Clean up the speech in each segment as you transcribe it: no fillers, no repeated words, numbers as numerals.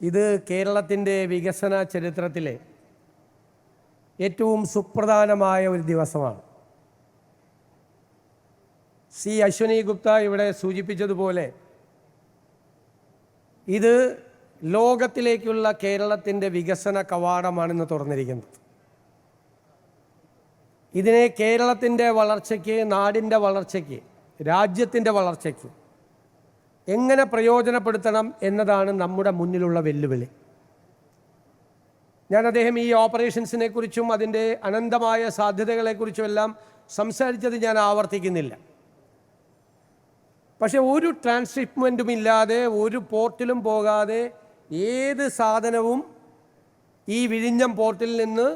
ഇത് കേരളത്തിൻ്റെ വികസന ചരിത്രത്തിലെ ഏറ്റവും സുപ്രധാനമായ ഒരു ദിവസമാണ്. സി അശ്വനി ഗുപ്ത ഇവിടെ സൂചിപ്പിച്ചതുപോലെ ഇത് ലോകത്തിലേക്കുള്ള കേരളത്തിൻ്റെ വികസന കവാടമാണെന്ന് തുറന്നിരിക്കുന്നത്. ഇതിനെ കേരളത്തിൻ്റെ വളർച്ചയ്ക്ക്, നാടിൻ്റെ വളർച്ചയ്ക്ക്, രാജ്യത്തിൻ്റെ വളർച്ചയ്ക്ക് എങ്ങനെ പ്രയോജനപ്പെടുത്തണം എന്നതാണ് നമ്മുടെ മുന്നിലുള്ള വെല്ലുവിളി. അദ്ദേഹം ഈ ഓപ്പറേഷൻസിനെ കുറിച്ചും അതിൻ്റെ അനന്തമായ സാധ്യതകളെക്കുറിച്ചുമെല്ലാം സംസാരിച്ചത് ഞാൻ ആവർത്തിക്കുന്നില്ല. പക്ഷേ ഒരു ട്രാൻസ്ഷിപ്മെൻറ്റും ഇല്ലാതെ, ഒരു പോർട്ടിലും പോകാതെ ഏത് സാധനവും ഈ വിഴിഞ്ഞം പോർട്ടിൽ നിന്ന്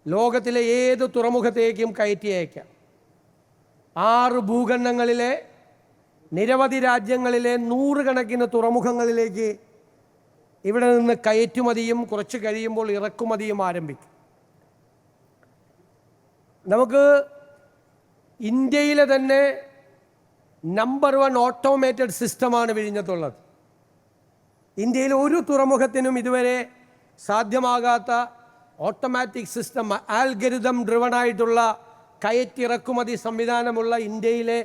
ലോകത്തിലെ ഏത് തുറമുഖത്തേക്കും കയറ്റി അയക്കാം. 6 ഭൂഖണ്ഡങ്ങളിലെ നിരവധി രാജ്യങ്ങളിലെ 100 കണക്കിന് തുറമുഖങ്ങളിലേക്ക് ഇവിടെ നിന്ന് കയറ്റുമതിയും കുറച്ച് കഴിയുമ്പോൾ ഇറക്കുമതിയും ആരംഭിക്കും. നമുക്ക് ഇന്ത്യയിലെ തന്നെ നമ്പർ 1 ഓട്ടോമേറ്റഡ് സിസ്റ്റമാണ് വിഴിഞ്ഞത്തുള്ളത്. ഇന്ത്യയിൽ ഒരു തുറമുഖത്തിനും ഇതുവരെ സാധ്യമാകാത്ത ഓട്ടോമാറ്റിക് സിസ്റ്റം, ആൽഗരിതം ഡ്രിവണായിട്ടുള്ള കയറ്റിറക്കുമതി സംവിധാനമുള്ള ഇന്ത്യയിലെ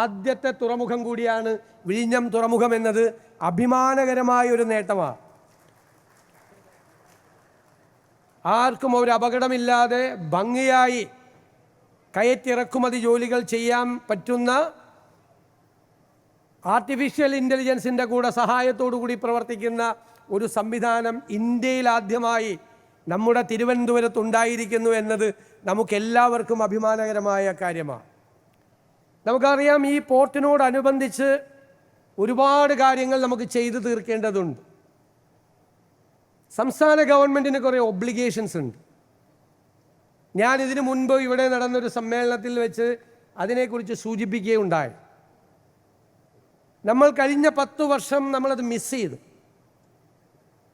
ആദ്യത്തെ തുറമുഖം കൂടിയാണ് വിഴിഞ്ഞം തുറമുഖം എന്നത് അഭിമാനകരമായ ഒരു നേട്ടമാണ്. ആർക്കും ഒരു അപകടമില്ലാതെ ഭംഗിയായി കയറ്റിറക്കുമതി ജോലികൾ ചെയ്യാൻ പറ്റുന്ന ആർട്ടിഫിഷ്യൽ ഇൻ്റലിജൻസിൻ്റെ കൂടെ സഹായത്തോടു കൂടി പ്രവർത്തിക്കുന്ന ഒരു സംവിധാനം ഇന്ത്യയിൽ ആദ്യമായി നമ്മുടെ തിരുവനന്തപുരത്തുണ്ടായിരിക്കുന്നു എന്നത് നമുക്കെല്ലാവർക്കും അഭിമാനകരമായ കാര്യമാണ്. നമുക്കറിയാം, ഈ പോർട്ടിനോടനുബന്ധിച്ച് ഒരുപാട് കാര്യങ്ങൾ നമുക്ക് ചെയ്തു തീർക്കേണ്ടതുണ്ട്. സംസ്ഥാന ഗവൺമെൻറ്റിന് കുറേ ഒബ്ലിഗേഷൻസ് ഉണ്ട്. ഇതിനു മുൻപ് ഇവിടെ നടന്നൊരു സമ്മേളനത്തിൽ വെച്ച് അതിനെക്കുറിച്ച് സൂചിപ്പിക്കുകയുണ്ടായി. നമ്മൾ കഴിഞ്ഞ 10 വർഷം നമ്മളത് മിസ് ചെയ്തു.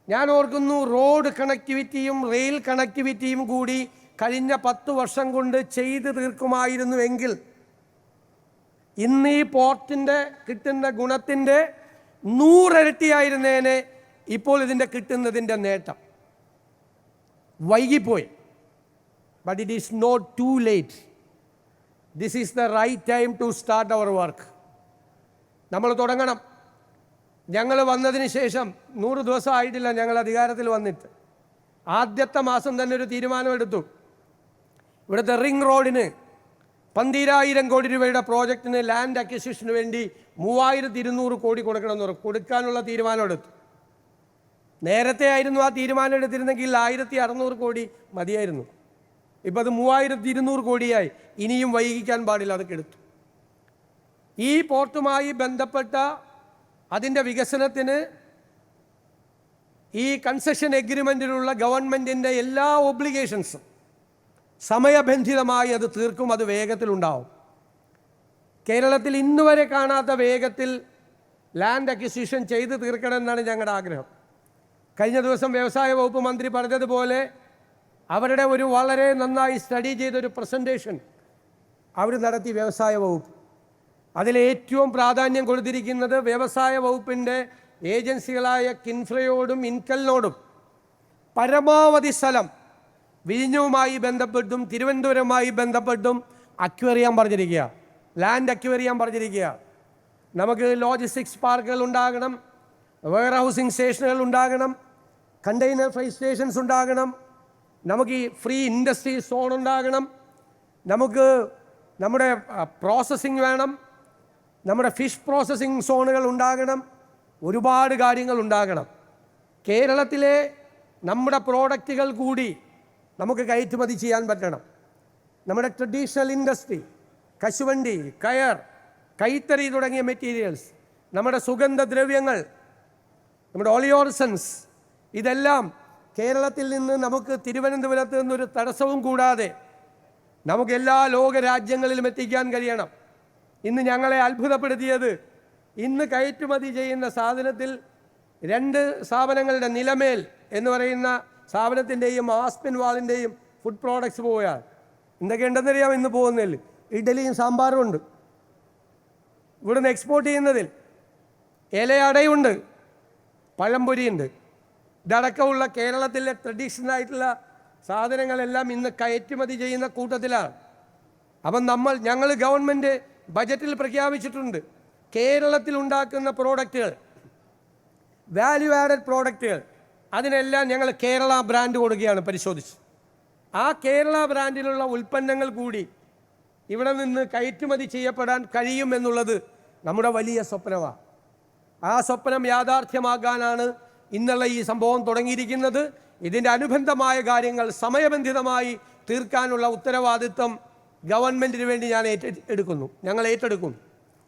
ഞാൻ ഓർക്കുന്നു, റോഡ് കണക്ടിവിറ്റിയും റെയിൽ കണക്ടിവിറ്റിയും കൂടി കഴിഞ്ഞ 10 വർഷം കൊണ്ട് ചെയ്തു തീർക്കുമായിരുന്നുവെങ്കിൽ ഇന്ന് ഈ പോർട്ടിൻ്റെ കിട്ടുന്ന ഗുണത്തിൻ്റെ 100 ഇരട്ടിയായിരുന്നേനെ ഇപ്പോൾ ഇതിൻ്റെ കിട്ടുന്നതിൻ്റെ നേട്ടം. വൈകിപ്പോയി. But it is not too late. This is the right time to start our work. നമ്മൾ തുടങ്ങണം. ഞങ്ങൾ വന്നതിന് ശേഷം 100 ദിവസം ആയിട്ടില്ല ഞങ്ങൾ അധികാരത്തിൽ വന്നിട്ട്. ആദ്യത്തെ മാസം തന്നെ ഒരു തീരുമാനമെടുത്തു. ഇവിടുത്തെ റിംഗ് റോഡിന് 12,000 കോടി രൂപയുടെ പ്രോജക്റ്റിന് ലാൻഡ് അക്വിസിഷന് വേണ്ടി 3,200 കോടി കൊടുക്കണമെന്ന് പറഞ്ഞു. കൊടുക്കാനുള്ള തീരുമാനമെടുത്തു. നേരത്തെ ആയിരുന്നു ആ തീരുമാനം എടുത്തിരുന്നെങ്കിൽ 1,600 കോടി മതിയായിരുന്നു. ഇപ്പം അത് 3,200 കോടിയായി. ഇനിയും വൈകിക്കാൻ പാടില്ല, അതൊക്കെ എടുത്തു. ഈ പോർട്ടുമായി ബന്ധപ്പെട്ട അതിൻ്റെ വികസനത്തിന് ഈ കൺസെഷൻ എഗ്രിമെൻറ്റിലുള്ള ഗവൺമെൻറ്റിൻ്റെ എല്ലാ ഒബ്ലിഗേഷൻസും സമയബന്ധിതമായി അത് തീർക്കും. അത് വേഗത്തിലുണ്ടാവും. കേരളത്തിൽ ഇന്നുവരെ കാണാത്ത വേഗത്തിൽ ലാൻഡ് അക്വിസിഷൻ ചെയ്ത് തീർക്കണമെന്നാണ് ഞങ്ങളുടെ ആഗ്രഹം. കഴിഞ്ഞ ദിവസം വ്യവസായ വകുപ്പ് മന്ത്രി പറഞ്ഞതുപോലെ അവരുടെ ഒരു വളരെ നന്നായി സ്റ്റഡി ചെയ്തൊരു പ്രസൻറ്റേഷൻ അവർ നടത്തി വ്യവസായ വകുപ്പ്. അതിലേറ്റവും പ്രാധാന്യം കൊടുത്തിരിക്കുന്നത് വ്യവസായ വകുപ്പിൻ്റെ ഏജൻസികളായ കിൻഫ്രയോടും ഇൻകലിനോടും പരമാവധി സ്ഥലം വിഴിഞ്ഞവുമായി ബന്ധപ്പെട്ടും തിരുവനന്തപുരവുമായി ബന്ധപ്പെട്ടും അക്വയർ ചെയ്യാൻ പറഞ്ഞിരിക്കുക, ലാൻഡ് അക്വയർ ചെയ്യാൻ പറഞ്ഞിരിക്കുക. നമുക്ക് ലോജിസ്റ്റിക്സ് പാർക്കുകൾ ഉണ്ടാകണം, വെയർ ഹൗസിംഗ് സ്റ്റേഷനുകൾ ഉണ്ടാകണം, കണ്ടെയ്നർ ഫ്രൈറ്റ് സ്റ്റേഷൻസ് ഉണ്ടാകണം, നമുക്ക് ഈ ഫ്രീ ഇൻഡസ്ട്രി സോൺ ഉണ്ടാകണം, നമുക്ക് നമ്മുടെ പ്രോസസ്സിംഗ് വേണം, നമ്മുടെ ഫിഷ് പ്രോസസ്സിംഗ് സോണുകൾ ഉണ്ടാകണം, ഒരുപാട് കാര്യങ്ങൾ ഉണ്ടാകണം. കേരളത്തിലെ നമ്മുടെ പ്രോഡക്റ്റുകൾ കൂടി നമുക്ക് കയറ്റുമതി ചെയ്യാൻ പറ്റണം. നമ്മുടെ ട്രഡീഷണൽ ഇൻഡസ്ട്രി, കശുവണ്ടി, കയർ, കൈത്തറി തുടങ്ങിയ മെറ്റീരിയൽസ്, നമ്മുടെ സുഗന്ധദ്രവ്യങ്ങൾ, നമ്മുടെ ഓളിയോർസൻസ്, ഇതെല്ലാം കേരളത്തിൽ നിന്ന് നമുക്ക് തിരുവനന്തപുരത്ത് നിന്നൊരു തടസ്സവും കൂടാതെ നമുക്ക് എല്ലാ ലോക രാജ്യങ്ങളിലും എത്തിക്കാൻ കഴിയണം. ഇന്ന് ഞങ്ങളെ അത്ഭുതപ്പെടുത്തിയത്, ഇന്ന് കയറ്റുമതി ചെയ്യുന്ന സാധനത്തിൽ 2 സ്ഥാപനങ്ങളുടെ നിലമേൽ എന്ന് പറയുന്ന സ്ഥാപനത്തിൻ്റെയും ആസ്പിൻ വാളിൻ്റെയും ഫുഡ് പ്രോഡക്ട്സ് പോയാൽ എന്തൊക്കെയുണ്ടെന്നറിയാം. ഇന്ന് പോകുന്നതിൽ ഇഡലിയും സാമ്പാറും ഉണ്ട്. ഇവിടുന്ന് എക്സ്പോർട്ട് ചെയ്യുന്നതിൽ ഇലയടയുണ്ട്, പഴംപൊരിയുണ്ട്, ഇതടക്കമുള്ള കേരളത്തിലെ ട്രഡീഷണൽ ആയിട്ടുള്ള സാധനങ്ങളെല്ലാം ഇന്ന് കയറ്റുമതി ചെയ്യുന്ന കൂട്ടത്തിലാണ്. അപ്പം ഞങ്ങൾ ഗവൺമെൻറ് ബജറ്റിൽ പ്രഖ്യാപിച്ചിട്ടുണ്ട്, കേരളത്തിൽ ഉണ്ടാക്കുന്ന പ്രോഡക്റ്റുകൾ, വാല്യൂ ആഡഡ് പ്രോഡക്റ്റുകൾ, അതിനെല്ലാം ഞങ്ങൾ കേരള ബ്രാൻഡ് കൊടുക്കുകയാണ് പരിശോധിച്ച്. ആ കേരള ബ്രാൻഡിലുള്ള ഉൽപ്പന്നങ്ങൾ കൂടി ഇവിടെ നിന്ന് കയറ്റുമതി ചെയ്യപ്പെടാൻ കഴിയുമെന്നുള്ളത് നമ്മുടെ വലിയ സ്വപ്നമാണ്. ആ സ്വപ്നം യാഥാർത്ഥ്യമാക്കാനാണ് ഇന്നുള്ള ഈ സംഭവം തുടങ്ങിയിരിക്കുന്നത്. ഇതിൻ്റെ അനുബന്ധമായ കാര്യങ്ങൾ സമയബന്ധിതമായി തീർക്കാനുള്ള ഉത്തരവാദിത്വം ഗവൺമെൻറ്റിന് വേണ്ടി ഞങ്ങൾ ഏറ്റെടുക്കും.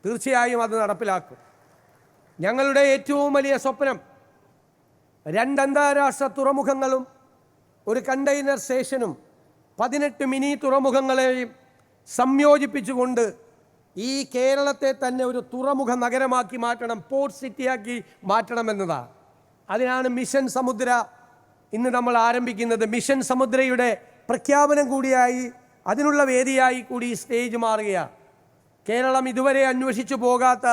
തീർച്ചയായും അത് നടപ്പിലാക്കും. ഞങ്ങളുടെ ഏറ്റവും വലിയ സ്വപ്നം 2 അന്താരാഷ്ട്ര തുറമുഖങ്ങളും ഒരു കണ്ടെയ്നർ സ്റ്റേഷനും 18 മിനി തുറമുഖങ്ങളെയും സംയോജിപ്പിച്ചുകൊണ്ട് ഈ കേരളത്തെ തന്നെ ഒരു തുറമുഖ നഗരമാക്കി മാറ്റണം, പോർട്ട് സിറ്റിയാക്കി മാറ്റണമെന്നതാണ്. അതിനാണ് മിഷൻ സമുദ്ര ഇന്ന് നമ്മൾ ആരംഭിക്കുന്നത്. മിഷൻ സമുദ്രയുടെ പ്രഖ്യാപനം കൂടിയായി, അതിനുള്ള വേദിയായി കൂടി ഈ സ്റ്റേജ് മാറുകയാണ്. കേരളം ഇതുവരെ അന്വേഷിച്ചു പോകാത്ത,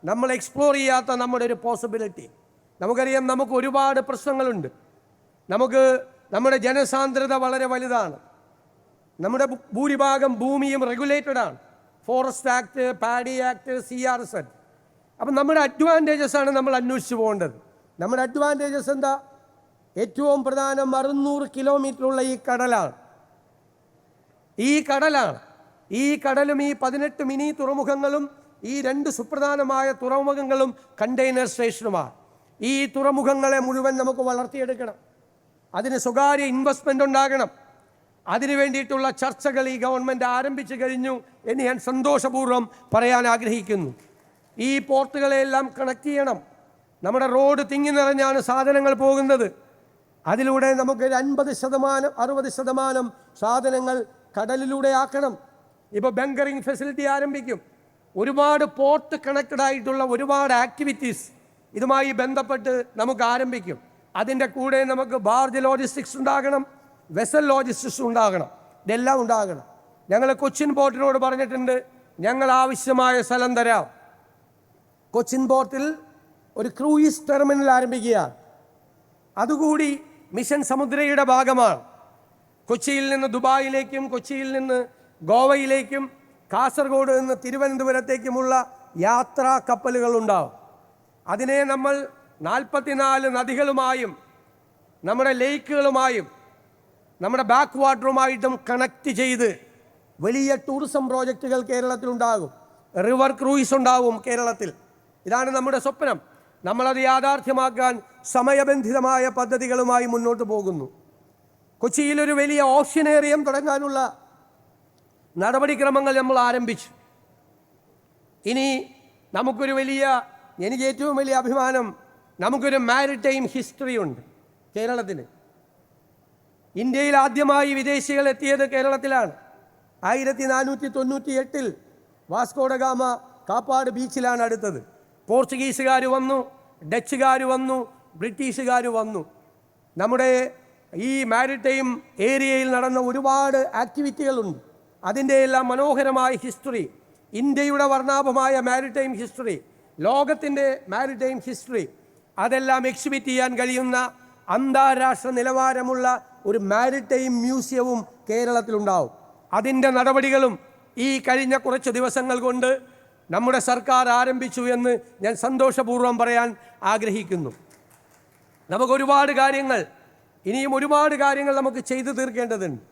നമ്മൾ എക്സ്പ്ലോർ ചെയ്യാത്ത നമ്മുടെ ഒരു പോസിബിലിറ്റി. നമുക്കറിയാം, നമുക്ക് ഒരുപാട് പ്രശ്നങ്ങളുണ്ട്. നമ്മുടെ ജനസാന്ദ്രത വളരെ വലുതാണ്. നമ്മുടെ ഭൂരിഭാഗം ഭൂമിയും റെഗുലേറ്റഡ് ആണ്. Forest act, paddy act, CRZ. അപ്പം നമ്മുടെ അഡ്വാൻറ്റേജസ് ആണ് നമ്മൾ അന്വേഷിച്ച് പോകേണ്ടത്. നമ്മുടെ അഡ്വാൻറ്റേജസ് എന്താ? ഏറ്റവും പ്രധാനം 600 കിലോമീറ്ററുള്ള ഈ കടലാണ്. ഈ കടലും ഈ 18 മിനി തുറമുഖങ്ങളും ഈ 2 സുപ്രധാനമായ തുറമുഖങ്ങളും കണ്ടെയ്നർ സ്റ്റേഷനുമാണ്. ഈ തുറമുഖങ്ങളെ മുഴുവൻ നമുക്ക് വളർത്തിയെടുക്കണം. അതിന് സ്വകാര്യ ഇൻവെസ്റ്റ്മെൻ്റ് ഉണ്ടാകണം. അതിനു വേണ്ടിയിട്ടുള്ള ചർച്ചകൾ ഈ ഗവൺമെൻറ് ആരംഭിച്ചു കഴിഞ്ഞു എന്ന് ഞാൻ സന്തോഷപൂർവ്വം പറയാൻ ആഗ്രഹിക്കുന്നു. ഈ പോർട്ടുകളെല്ലാം കണക്ട് ചെയ്യണം. നമ്മുടെ റോഡ് തിങ്ങി നിറഞ്ഞാണ് സാധനങ്ങൾ പോകുന്നത്. അതിലൂടെ നമുക്ക് 50%, 60% സാധനങ്ങൾ കടലിലൂടെ ആക്കണം. ഇപ്പോൾ ബങ്കറിംഗ് ഫെസിലിറ്റി ആരംഭിക്കും. ഒരുപാട് പോർട്ട് കണക്റ്റഡ് ആയിട്ടുള്ള ഒരുപാട് ആക്ടിവിറ്റീസ് ഇതുമായി ബന്ധപ്പെട്ട് നമുക്ക് ആരംഭിക്കും. അതിൻ്റെ കൂടെ നമുക്ക് ബാർജ് ലോജിസ്റ്റിക്സ് ഉണ്ടാകണം, വെസൽ ലോജിസ്റ്റിക്സ് ഉണ്ടാകണം. ഇതെല്ലാം ഉണ്ടാകണം. ഞങ്ങൾ കൊച്ചിൻ പോർട്ടിനോട് പറഞ്ഞിട്ടുണ്ട്, ഞങ്ങൾ ആവശ്യമായ സ്ഥലം തരാം. കൊച്ചിൻ പോർട്ടിൽ ഒരു ക്രൂയിസ് ടെർമിനൽ ആരംഭിക്കുകയാണ്. അതുകൂടി മിഷൻ സമുദ്രയുടെ ഭാഗമാണ്. കൊച്ചിയിൽ നിന്ന് ദുബായിലേക്കും, കൊച്ചിയിൽ നിന്ന് ഗോവയിലേക്കും, കാസർഗോഡ് നിന്ന് തിരുവനന്തപുരത്തേക്കുമുള്ള യാത്രാ കപ്പലുകൾ ഉണ്ടാവും. അതിനെ നമ്മൾ 44 നദികളുമായും നമ്മുടെ ലേക്കുകളുമായും നമ്മുടെ ബാക്ക് വാട്ടറുമായിട്ടും കണക്ട് ചെയ്ത് വലിയ ടൂറിസം പ്രോജക്റ്റുകൾ കേരളത്തിലുണ്ടാകും. റിവർ ക്രൂയിസ് ഉണ്ടാവും കേരളത്തിൽ. ഇതാണ് നമ്മുടെ സ്വപ്നം. നമ്മളത് യാഥാർത്ഥ്യമാക്കാൻ സമയബന്ധിതമായ പദ്ധതികളുമായി മുന്നോട്ട് പോകുന്നു. കൊച്ചിയിലൊരു വലിയ ഓഷ്യനേറിയം തുടങ്ങാനുള്ള നടപടിക്രമങ്ങൾ നമ്മൾ ആരംഭിച്ചു. ഇനി എനിക്ക് ഏറ്റവും വലിയ അഭിമാനം, നമുക്കൊരു മാരിടൈം ഹിസ്റ്ററി ഉണ്ട് കേരളത്തിന്. ഇന്ത്യയിൽ ആദ്യമായി വിദേശികൾ എത്തിയത് കേരളത്തിലാണ്. 1498 വാസ്കോഡ ഗാമ കാപ്പാട് ബീച്ചിലാണ് അടുത്തത്. പോർച്ചുഗീസുകാർ വന്നു, ഡച്ചുകാർ വന്നു, ബ്രിട്ടീഷുകാർ വന്നു. നമ്മുടെ ഈ മാരിടൈം ഏരിയയിൽ നടന്ന ഒരുപാട് ആക്ടിവിറ്റികളുണ്ട്. അതിൻ്റെ എല്ലാം മനോഹരമായ ഹിസ്റ്ററി, ഇന്ത്യയുടെ വർണ്ണാഭമായ മാരിടൈം ഹിസ്റ്ററി, ലോകത്തിൻ്റെ മാരിടൈം ഹിസ്റ്ററി, അതെല്ലാം എക്സിബിറ്റ് ചെയ്യാൻ കഴിയുന്ന അന്താരാഷ്ട്ര നിലവാരമുള്ള ഒരു മാരിടൈം മ്യൂസിയവും കേരളത്തിലുണ്ടാവും. അതിൻ്റെ നടപടികളും ഈ കഴിഞ്ഞ കുറച്ച് ദിവസങ്ങൾ കൊണ്ട് നമ്മുടെ സർക്കാർ ആരംഭിച്ചു എന്ന് ഞാൻ സന്തോഷപൂർവ്വം പറയാൻ ആഗ്രഹിക്കുന്നു. ഇനിയും ഒരുപാട് കാര്യങ്ങൾ നമുക്ക് ചെയ്തു തീർക്കേണ്ടതുണ്ട്.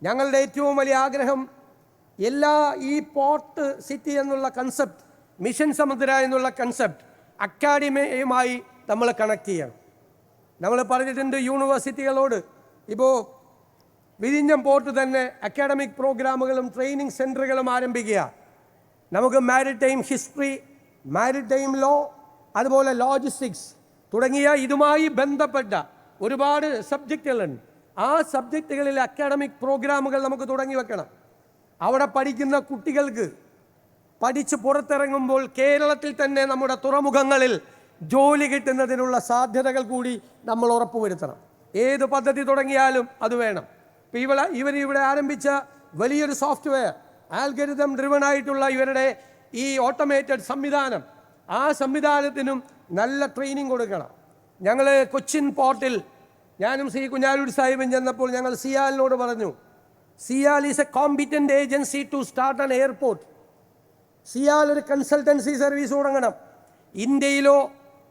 ഞങ്ങളുടെ ഏറ്റവും വലിയ ആഗ്രഹം, ഈ പോർട്ട് സിറ്റി എന്നുള്ള കൺസെപ്റ്റ്, മിഷൻ സമുദ്ര എന്നുള്ള കൺസെപ്റ്റ് അക്കാഡമിയുമായി നമ്മൾ കണക്ട് ചെയ്യണം. നമ്മൾ പറഞ്ഞിട്ടുണ്ട് യൂണിവേഴ്സിറ്റികളോട്. ഇപ്പോൾ വിഴിഞ്ഞം പോർട്ട് തന്നെ അക്കാഡമിക് പ്രോഗ്രാമുകളും ട്രെയിനിങ് സെൻറ്ററുകളും ആരംഭിക്കുക. നമുക്ക് മാരിടൈം ഹിസ്റ്ററി, മാരിടൈം ലോ, അതുപോലെ ലോജിസ്റ്റിക്സ് തുടങ്ങിയ ഇതുമായി ബന്ധപ്പെട്ട ഒരുപാട് സബ്ജക്റ്റുകളുണ്ട്. ആ സബ്ജക്റ്റുകളിൽ അക്കാഡമിക് പ്രോഗ്രാമുകൾ നമുക്ക് തുടങ്ങി വെക്കണം. അവിടെ പഠിക്കുന്ന കുട്ടികൾക്ക് പഠിച്ച് പുറത്തിറങ്ങുമ്പോൾ കേരളത്തിൽ തന്നെ നമ്മുടെ തുറമുഖങ്ങളിൽ ജോലി കിട്ടുന്നതിനുള്ള സാധ്യതകൾ കൂടി നമ്മൾ ഉറപ്പുവരുത്തണം. ഏത് പദ്ധതി തുടങ്ങിയാലും അത് വേണം. ഇപ്പോൾ ഇവിടെ ആരംഭിച്ച വലിയൊരു സോഫ്റ്റ്വെയർ, ആൽഗരിതം ഡ്രിവൺ ആയിട്ടുള്ള ഇവരുടെ ഈ ഓട്ടോമേറ്റഡ് സംവിധാനം, ആ സംവിധാനത്തിനും നല്ല ട്രെയിനിങ് കൊടുക്കണം. ഞങ്ങൾ കൊച്ചിൻ പോർട്ടിൽ ഞാനും ശ്രീ കുഞ്ഞാലൂർ സാഹിബും ചെന്നപ്പോൾ ഞങ്ങൾ സിയാലിനോട് പറഞ്ഞു, CIAL is a competent agency to start an airport. CIAL ഒരു കൺസൾട്ടൻസി സർവീസ് തുടങ്ങണം. ഇന്ത്യയിലോ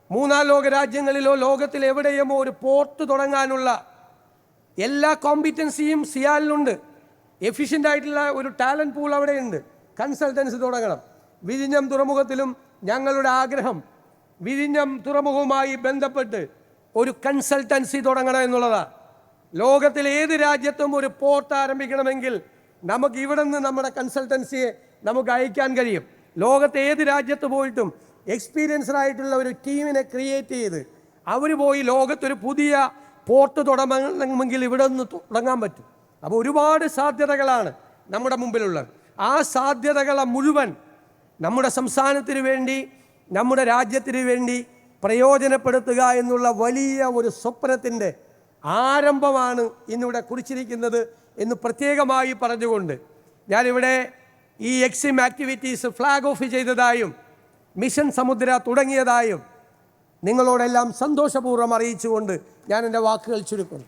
മൂന്നാം ലോക രാജ്യങ്ങളിലോ ലോകത്തിൽ എവിടെയുമോ ഒരു പോർട്ട് തുടങ്ങാനുള്ള എല്ലാ കോമ്പിറ്റൻസിയും സിയാലിനുണ്ട്. എഫിഷ്യൻ്റ് ആയിട്ടുള്ള ഒരു ടാലൻറ്റ് പൂൾ അവിടെയുണ്ട്. കൺസൾട്ടൻസി തുടങ്ങണം. വിഴിഞ്ഞം തുറമുഖത്തിലും ഞങ്ങളുടെ ആഗ്രഹം വിഴിഞ്ഞം തുറമുഖവുമായി ബന്ധപ്പെട്ട് ഒരു കൺസൾട്ടൻസി തുടങ്ങണം എന്നുള്ളതാണ്. ലോകത്തിലെ ഏത് രാജ്യത്തും ഒരു പോർട്ട് ആരംഭിക്കണമെങ്കിൽ നമുക്ക് ഇവിടെ നിന്ന് നമ്മുടെ കൺസൾട്ടൻസിയെ നമുക്ക് അയക്കാൻ കഴിയും. ലോകത്തെ ഏത് രാജ്യത്ത് പോയിട്ടും എക്സ്പീരിയൻസ്ഡ് ആയിട്ടുള്ള ഒരു ടീമിനെ ക്രിയേറ്റ് ചെയ്ത് അവർ പോയി ലോകത്തൊരു പുതിയ പോർട്ട് തുടങ്ങണമെങ്കിൽ ഇവിടെ നിന്ന് തുടങ്ങാൻ പറ്റും. അപ്പോൾ ഒരുപാട് സാധ്യതകളാണ് നമ്മുടെ മുമ്പിലുള്ളത്. ആ സാധ്യതകളെ മുഴുവൻ നമ്മുടെ സംസ്ഥാനത്തിന് വേണ്ടി, നമ്മുടെ രാജ്യത്തിന് വേണ്ടി പ്രയോജനപ്പെടുത്തുക എന്നുള്ള വലിയ ഒരു സ്വപ്നത്തിൻ്റെ ആരംഭമാണ് ഇന്നിവിടെ കുറിച്ചിരിക്കുന്നത് എന്ന് പ്രത്യേകമായി പറഞ്ഞുകൊണ്ട് ഞാനിവിടെ ഈ എക്സിം ആക്ടിവിറ്റീസ് ഫ്ലാഗ് ഓഫ് ചെയ്തതായും മിഷൻ സമുദ്ര തുടങ്ങിയതായും നിങ്ങളോടെല്ലാം സന്തോഷപൂർവ്വം അറിയിച്ചുകൊണ്ട് ഞാൻ എൻ്റെ വാക്കുകൾ ചുരുക്കുന്നു.